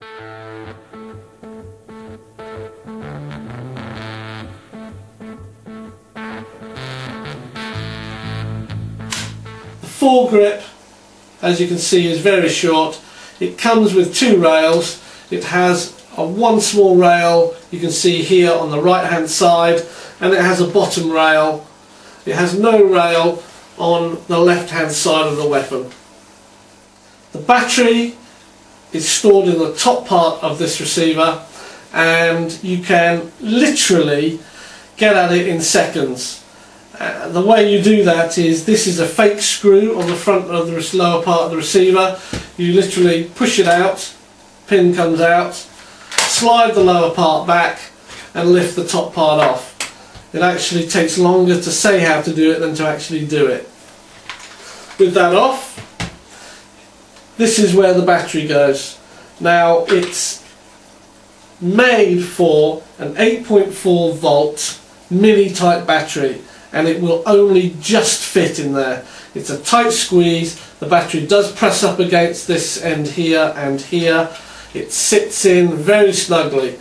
The foregrip, as you can see, is very short. It comes with two rails. It has one small rail you can see here on the right hand side, and it has a bottom rail. It has no rail on the left hand side of the weapon. The battery is stored in the top part of this receiver, and you can literally get at it in seconds. The way you do that is, this is a fake screw on the front of the lower part of the receiver. You literally push it out, pin comes out, slide the lower part back and lift the top part off. It actually takes longer to say how to do it than to actually do it. With that off, this is where the battery goes. Now, it's made for an 8.4 volt mini type battery, and it will only just fit in there. It's a tight squeeze. The battery does press up against this end here and here. It sits in very snugly.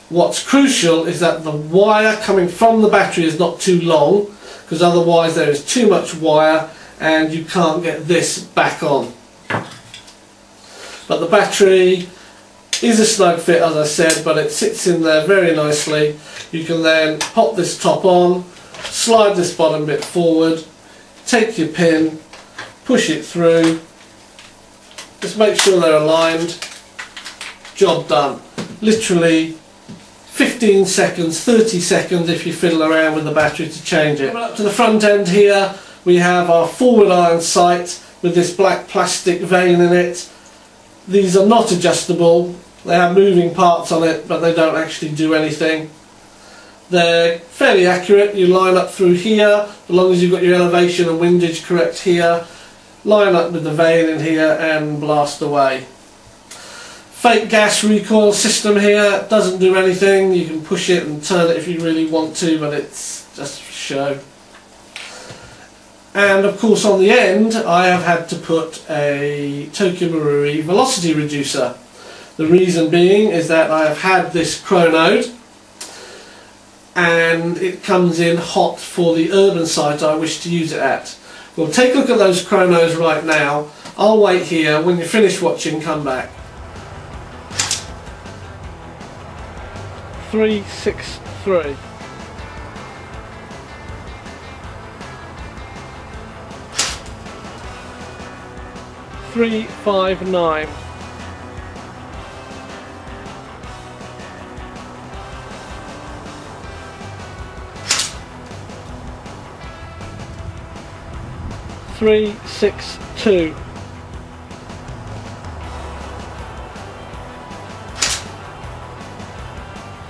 What's crucial is that the wire coming from the battery is not too long, because otherwise there is too much wire and you can't get this back on. But the battery is a snug fit, as I said, but it sits in there very nicely. You can then pop this top on, slide this bottom bit forward, take your pin, push it through, just make sure they're aligned, job done. Literally 15 seconds, 30 seconds if you fiddle around with the battery to change it. Coming up to the front end here, we have our forward iron sight with this black plastic vane in it. These are not adjustable. They have moving parts on it, but they don't actually do anything. They're fairly accurate. You line up through here, as long as you've got your elevation and windage correct here. Line up with the vane in here and blast away. Fake gas recoil system here, doesn't do anything. You can push it and turn it if you really want to, but it's just for show. And of course on the end I have had to put a Tokyo Marui velocity reducer. The reason being is that I have had this chronoed and it comes in hot for the urban site I wish to use it at. We'll take a look at those chronos right now. I'll wait here. When you finish watching, come back. 363. 359. 362.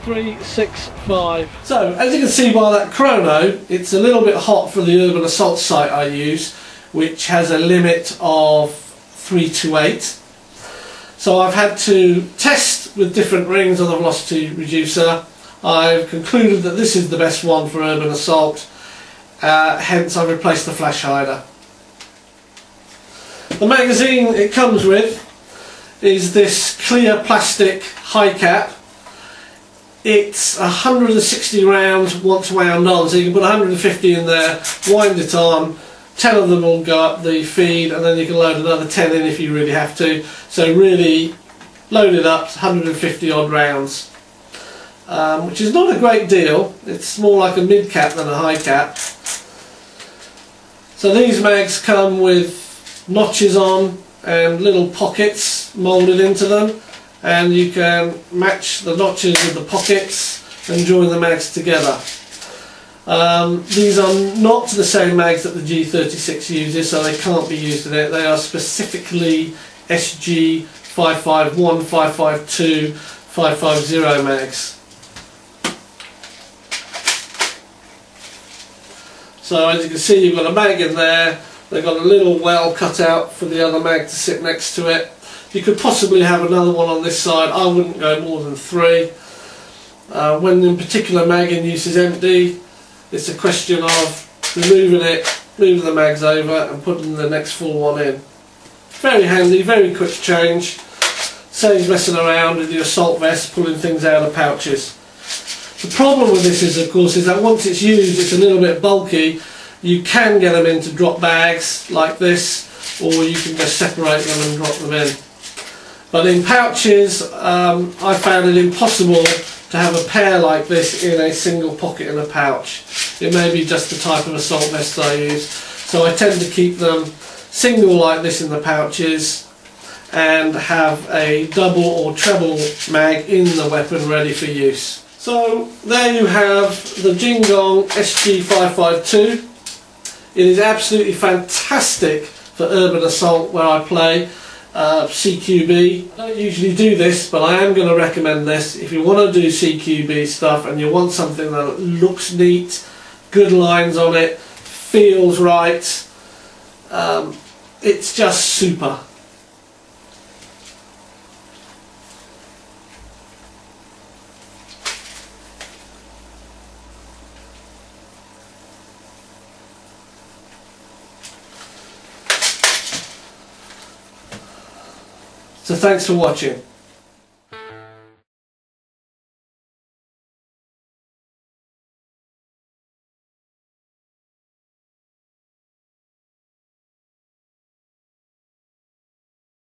365. So, as you can see by that chrono, it's a little bit hot for the urban assault site I use, which has a limit of 328. So I've had to test with different rings on the velocity reducer. I've concluded that this is the best one for urban assault, hence I've replaced the flash hider. The magazine it comes with is this clear plastic high cap. It's 160 rounds once wound on, so you can put 150 in there, wind it on, 10 of them will go up the feed, and then you can load another 10 in if you really have to. So really load it up, 150 odd rounds, which is not a great deal. It's more like a mid cap than a high cap. So these mags come with notches on and little pockets moulded into them, and you can match the notches with the pockets and join the mags together. These are not the same mags that the G36 uses, so they can't be used in it. They are specifically SG 551, 552, 550 mags. So as you can see, you've got a mag in there. They've got a little well cut out for the other mag to sit next to it. You could possibly have another one on this side. I wouldn't go more than 3. When the particular mag in use is empty, it's a question of removing it, moving the mags over and putting the next full one in. Very handy, very quick change. saves messing around with your assault vest, pulling things out of pouches. The problem with this is, of course, is that once it's used, it's a little bit bulky. You can get them into drop bags like this, or you can just separate them and drop them in. But in pouches, I found it impossible to have a pair like this in a single pocket in a pouch. It may be just the type of assault vest I use. So I tend to keep them single like this in the pouches and have a double or treble mag in the weapon ready for use. So there you have the Jingong SG552. It is absolutely fantastic for urban assault where I play CQB. I don't usually do this, but I am going to recommend this. If you want to do CQB stuff and you want something that looks neat, good lines on it, feels right, it's just super. So thanks for watching.